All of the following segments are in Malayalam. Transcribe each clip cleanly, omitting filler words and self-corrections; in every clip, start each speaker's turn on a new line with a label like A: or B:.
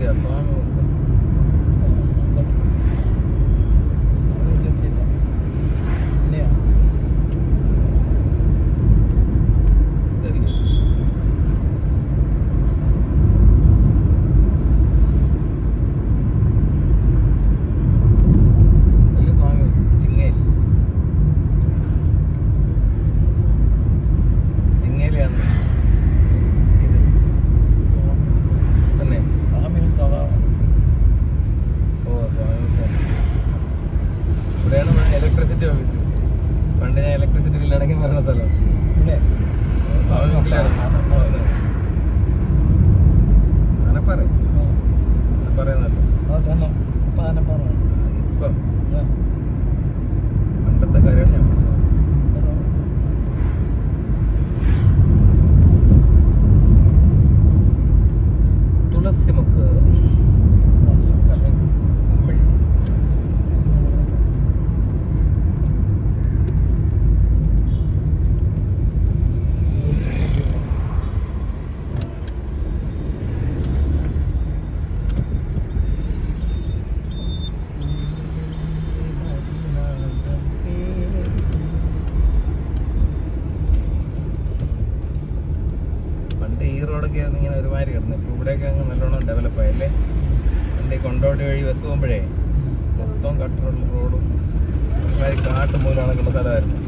A: സത്യ സ്വാമി മുക്ക് ഇലക്ട്രിസിറ്റി ഓഫീസ്. പണ്ട് ഞാൻ ഇലക്ട്രിസിറ്റി ബില്ലടക്കം വരുന്ന സ്ഥലം പറയുന്നല്ലോ. ഇപ്പം പണ്ടത്തെ കാര്യമാണ് ഞാൻ പറഞ്ഞത്. തുളസിമുക്ക് ഈ റോഡൊക്കെ ആയിരുന്നു ഇങ്ങനെ ഒരുമാതിരി കിടന്നു. ഇപ്പോൾ ഇവിടെയൊക്കെ അങ്ങ് നല്ലോണം ഡെവലപ്പ് ആയല്ലേ. എൻ്റെ കൊണ്ടോട്ടി വഴി ബസ് പോകുമ്പോഴേ മൊത്തം കട്ടറുള്ള റോഡും ഒരുമാതിരി കാട്ട് മൂലമാണൊക്കെയുള്ള സ്ഥലമായിരുന്നു.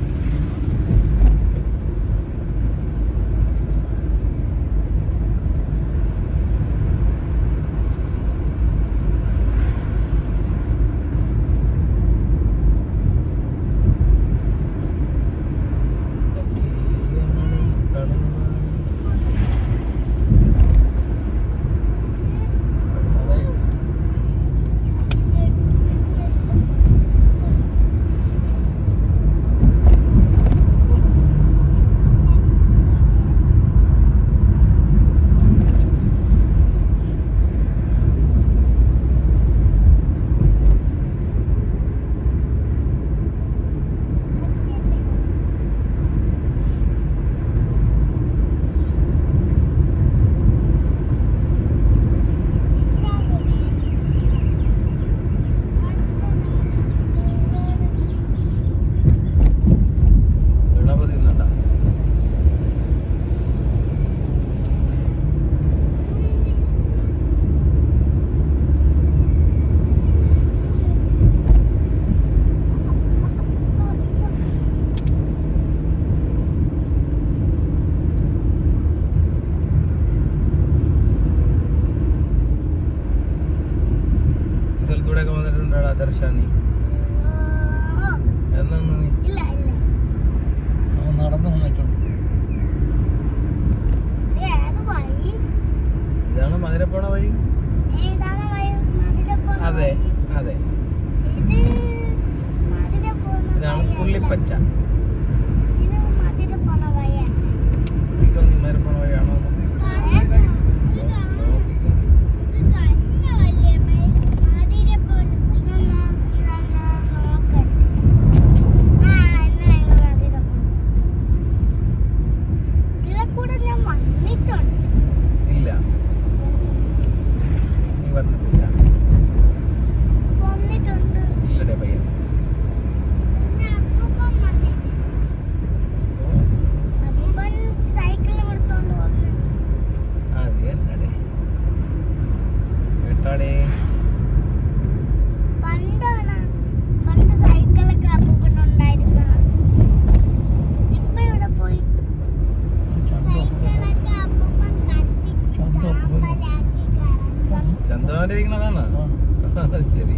A: ദർശാനി നടന്നു വന്നിട്ടുണ്ട്. ഇതാണ് മധുര പോണ വഴി. അതെ അതെ, ഇതാണ് പുള്ളിപ്പച്ച. മധുര പോണ വഴിയാണോ? ഇല്ല, നീ വന്നിട്ടില്ല. ഇല്ലടേ പയ്യൻ. അത് എന്നടേ കേട്ടാടേ. ചന്തമാണ്ടിരിക്കണതാണ്. ശരി.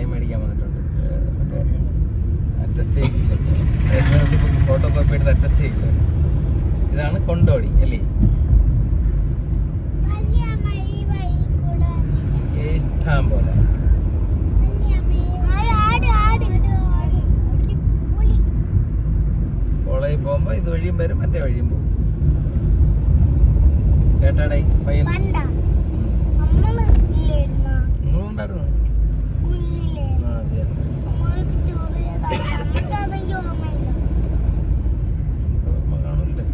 A: പയ്യൻ മേടിക്കാൻ വന്നിട്ടുണ്ട്. മറ്റേ അറ്റസ്റ്റ് ചെയ്യില്ല, ഫോട്ടോ കോപ്പി എടുത്ത് അറ്റസ്റ്റ് ചെയ്യില്ല. ഇതാണ് കൊണ്ടോടി അല്ലേ? ഇഷ്ടം പോലെ കോളേജിൽ പോകുമ്പോ ഇത് വഴിയും വരും, മറ്റേ വഴിയും പോകും. കേട്ടാടേ പയ്യൻ നിങ്ങളുണ്ടായിരുന്നു. കാണൂല്ലേ?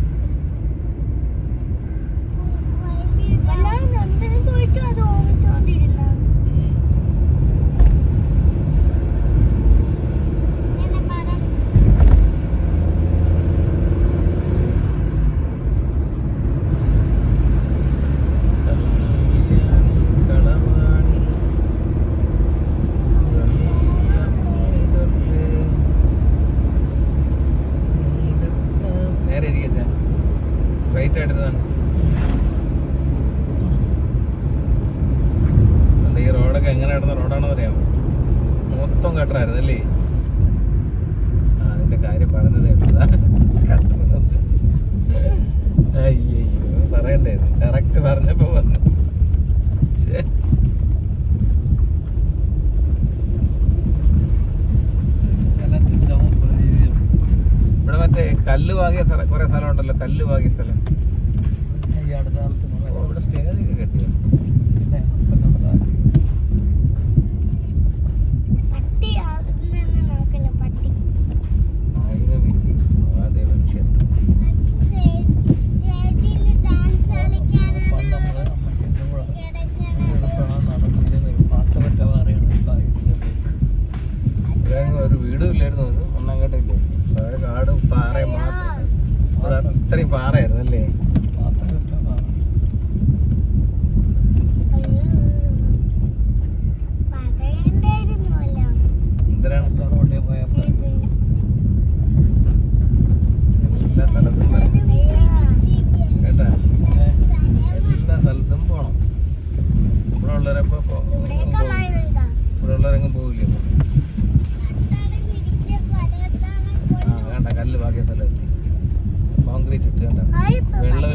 A: ഈ റോഡൊക്കെ എങ്ങനെ കിടന്ന റോഡാണെന്ന് അറിയാമോ? മൊത്തം കട്ടറായിരുന്നു അല്ലേ? അതിന്റെ കാര്യം പറഞ്ഞതേ അയ്യോ പറയണ്ടായിരുന്നു. കറക്റ്റ് പറഞ്ഞപ്പോ പറഞ്ഞു. ഇവിടെ മറ്റേ കല്ല് വാങ്ങിയ സ്ഥലം, കുറെ സ്ഥലം ഉണ്ടല്ലോ, കല്ല് വാങ്ങിയ സ്ഥലം. ഇവിടെ സ്റ്റേജ് കെട്ടിയോ? ഒരു വീടും ഇല്ലായിരുന്നു, ഒന്നാം കേട്ടില്ലേ? കാടും പാറയും മാത്രം. ഇവിടെ ഇത്രയും പാറയായിരുന്നു അല്ലേ? എന്തിനാണ് എല്ലാ സ്ഥലത്തും കേട്ടാ, എല്ലാ സ്ഥലത്തും പോണം. ഇവിടെ ഉള്ളവരപ്പോ ഇവിടെ ഉള്ളവരെങ്ങും പോവില്ലേ? കല്ല് ബാക്കിയ സ്ഥലത്ത് കോൺക്രീറ്റ് ഇട്ട് കണ്ട വെള്ളം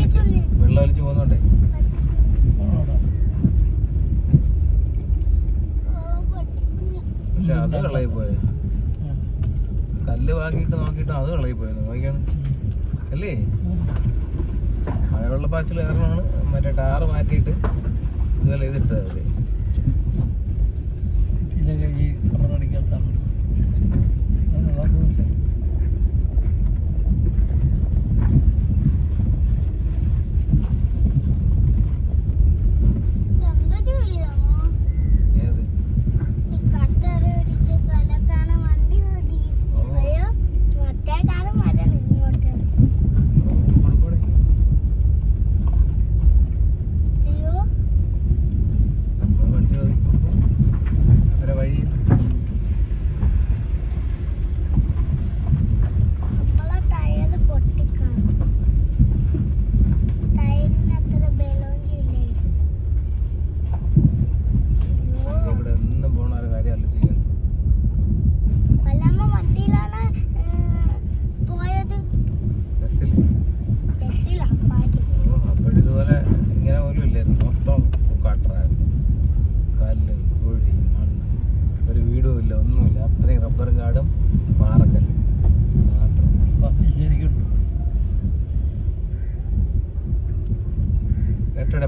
A: ഒലിച്ച് പോകുന്നുണ്ടേ. പക്ഷെ അത് കളയി പോയ കല്ല് ബാക്കിയിട്ട് നോക്കിയിട്ട് അത് കളയി പോയത് നോക്കിയാണ് അല്ലേ? മഴവെള്ളപ്പാച്ചിൽ കാരണമാണ് മറ്റേ ടാറ് മാറ്റിയിട്ട് ഇതുപോലെ ഇതിട്ടത് അവര്.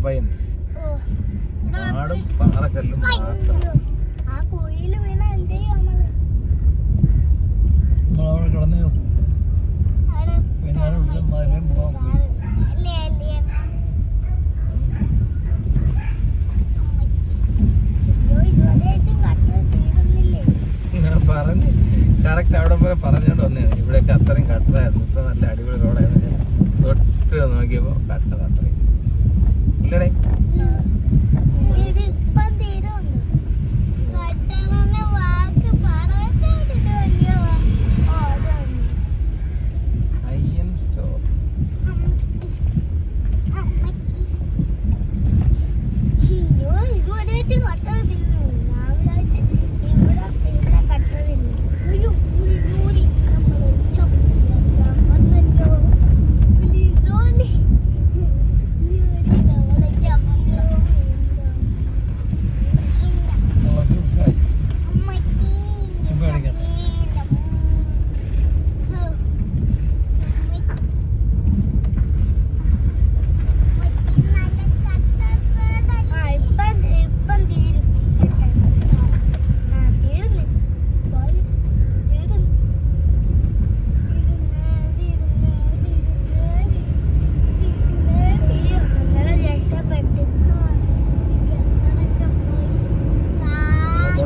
A: പയ്യൻസ് നാടും പാറക്കല്ലും മാത്രം. ഞാൻ പറഞ്ഞ് കറക്റ്റ് അവിടെ പോലെ പറഞ്ഞോണ്ട് വന്നതാണ്. ഇവിടെയൊക്കെ അത്രയും കട്ടറായിരുന്നു. ഇപ്പൊ നല്ല അടിപൊളി റോഡായിരുന്നു. തൊട്ട് നോക്കിയപ്പോ കട്ട അത്രയും ഇല്ലടേ.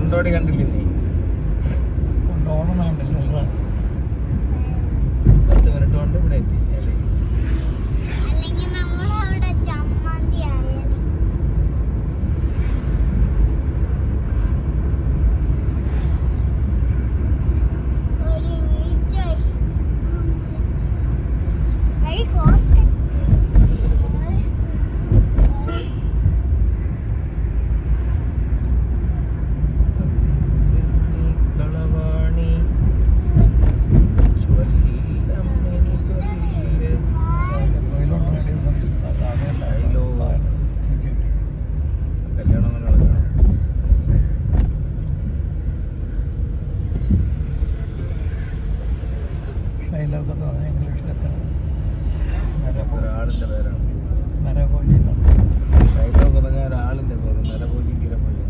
A: കൊണ്ടോടി കണ്ടില്ലേ നീ?
B: കൊണ്ടോണം കണ്ടില്ല.
A: 10 മിനിറ്റ് കൊണ്ട് ഇവിടെ എത്തി അല്ലേ? ഒരാളിന്റെ പേരാണ്
B: നരകോലി.
A: ഷൈലോക്ക് പറഞ്ഞ ഒരാളിന്റെ പേര് നരകോലി ഗിരമോലി.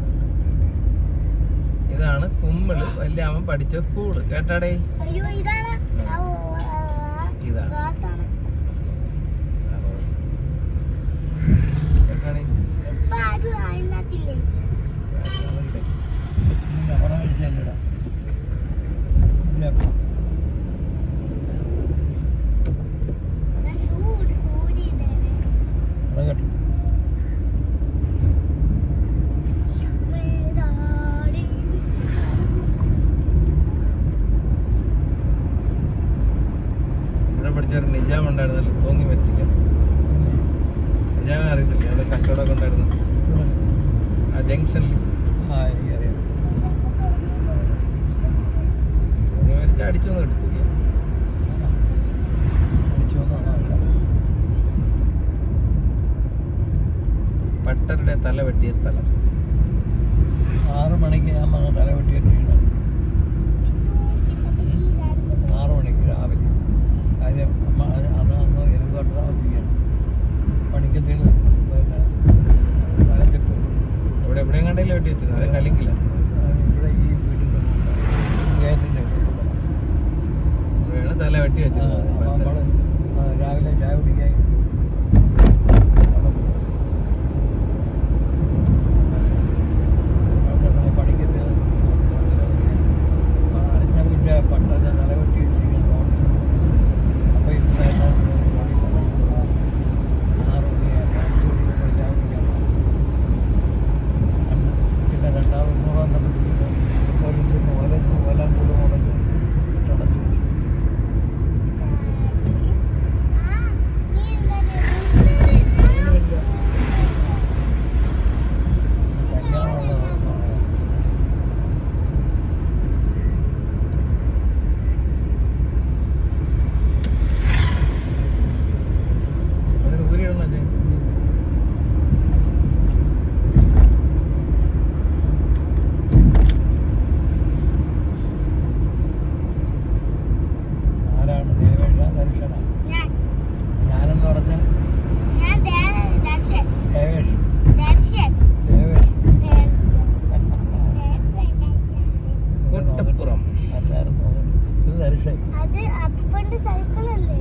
A: ഇതാണ് കുമ്മിള് വല്യാമ്മ പഠിച്ച സ്കൂള്. കേട്ടാടേ? ഇതാണ് കേട്ടാടേ? പഠിച്ചൊരു നിജാം ഉണ്ടായിരുന്നല്ലോ, തൂങ്ങി മരിച്ചില്ല. നിജാമിനെ അറിയത്തില്ലേ? അവിടെ കച്ചവടമൊക്കെ ഉണ്ടായിരുന്നു ആ ജംഗ്ഷനിൽ.
B: എനിക്കറിയാം.
A: തൂങ്ങി മരിച്ച അടിച്ചൊന്നും എടുത്തില്ല. പട്ടരുടെ തല വെട്ടിയ സ്ഥലം.
B: 6 മണിക്ക് ഞാൻ വന്ന് തല വെട്ടിയിട്ടിരിക്കണം. 6 മണിക്ക് രാവിലെ. കാര്യം അന്ന് എലുങ്കോട്ട് താമസിക്കുകയാണ്. പണിക്കത്തിൽ പിന്നെ വലത്തിട്ട്
A: ഇവിടെ എവിടെയും കണ്ടല്ലേ വെട്ടി വെച്ചിരുന്നത്? അത് കലിങ്കില്ല.
B: ഇവിടെ ഈ വീടിൻ്റെ ഗേറ്റിൻ്റെ
A: ഇവിടെയാണ് തല വെട്ടി വെച്ചത്.
B: നമ്മൾ രാവിലെ ചായ കുടിക്കാൻ പട്ടനെ നിലവെട്ടി വെച്ചിരിക്കുന്നു. അപ്പോൾ ഇന്ന് 6 മണിയാകുമ്പോൾ 5 മണിക്ക് ചായ കുടിക്കാൻ. പിന്നെ രണ്ടാമത് 100 വന്നപ്പോഴത്തേക്ക് പോലീസിന് ഓലം കൂടെ മുടങ്ങി ഇട്ടടച്ചു വെച്ചു.
C: അത് അപ്പന്റെ സൈക്കിളല്ലേ?